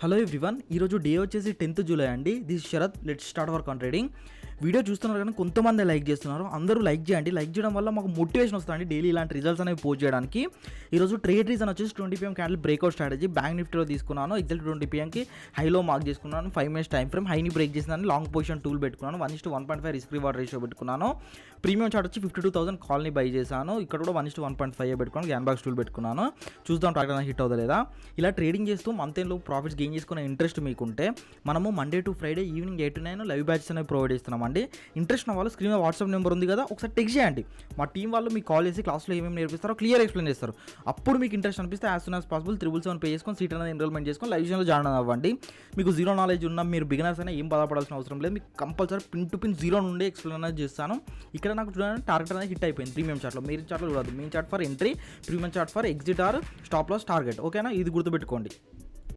Hello everyone, ఈరోజు day వచ్చేసి 10th July అండి. This Sharath. Let's start our con trading. Video చూస్తున్నారు కానీ కొంతమంది లైక్ చేస్తున్నారు. అందరూ లైక్ చేయండి. లైక్ చేయడం వల్ల మాకు మోటివేషన్ వస్తుందండి డైలీ ఇలాంటి రిజల్ట్స్ అనేవి పోస్ట్ చేయడానికి. ఈరోజు ట్రేడ్ రీజన్ వచ్చేసి 20 PM candle breakout strategy bank నిఫ్టీలో తీసుకున్నాను. ఎగ్జాక్ట్ 20 PMకి హైలో మార్క్ చేసుకున్నాను. 5 minutes టైం ఫ్రేమ్ హైని బ్రేక్ చేసినాను. లాంగ్ పొజిషన్ టూల్ పెట్టుకున్నాను. 1:1.5 రిస్క్ రివార్డ్ రేషియో పెట్టుకున్నాను. ప్రీమియం చార్ట్ వచ్చి 52,000 కాల్ని బై చేశాను. ఇక్కడ కూడా 1:1.5 పెట్టుకున్నాను. గ్యాన్ బాక్స్ టూల్ పెట్టుకున్నాను. చూద్దాం టార్గెట్ హిట్ అవుతా లేదా. ఇలా ట్రేడింగ్ చేస్తూ మంత్ ఎండ్లో ప్రాఫిట్స్ గెయిన్ చేసుకునే ఇంట్రెస్ట్ మీకుంటే మనము Monday to Friday evening 8 to 9 live batches అనేవి ప్రొవైడ్ చేస్తున్నామండి. ఇంట్రెస్ట్ ఉన్న వాళ్ళు స్క్రీన్ వాట్సాప్ నెంబర్ ఉంది కదా, ఒకసారి టెక్స్ట్ చేయండి. మా టీం వాళ్ళు మీకు కాల్ చేసి క్లాస్లో ఏమేమి నేర్పిస్తారో క్లియర్ ఎక్స్ప్లెయిన్ చేస్తారు. అప్పుడు మీకు ఇంట్రెస్ట్ అనిపిస్తే as soon as possible 777 pay చేసుకొని సీట్ అనేది ఎన్రోల్మెంట్ చేసుకొని లైవ్ విషయంలో జాయిన్ అవ్వండి. మీకు జీరో నాలెడ్జ్ ఉన్న మీరు బిగినర్స్ అయినా ఏం బాధపడాల్సిన అవసరం లేదు. మీకు compulsory pin to pin zero నుండి ఎక్స్ప్లెయిన్ అనేది చేస్తాను. ఇక్కడ నాకు చూడండి టార్గెట్ అనేది హిట్ అయిపోయింది ప్రీమియం చార్ట్లో. మీరు చార్ట్లో చూడదు. Main chart for entry, premium chart for exit or stop loss target. ఓకేనా, ఇది గుర్తుపెట్టుకోండి.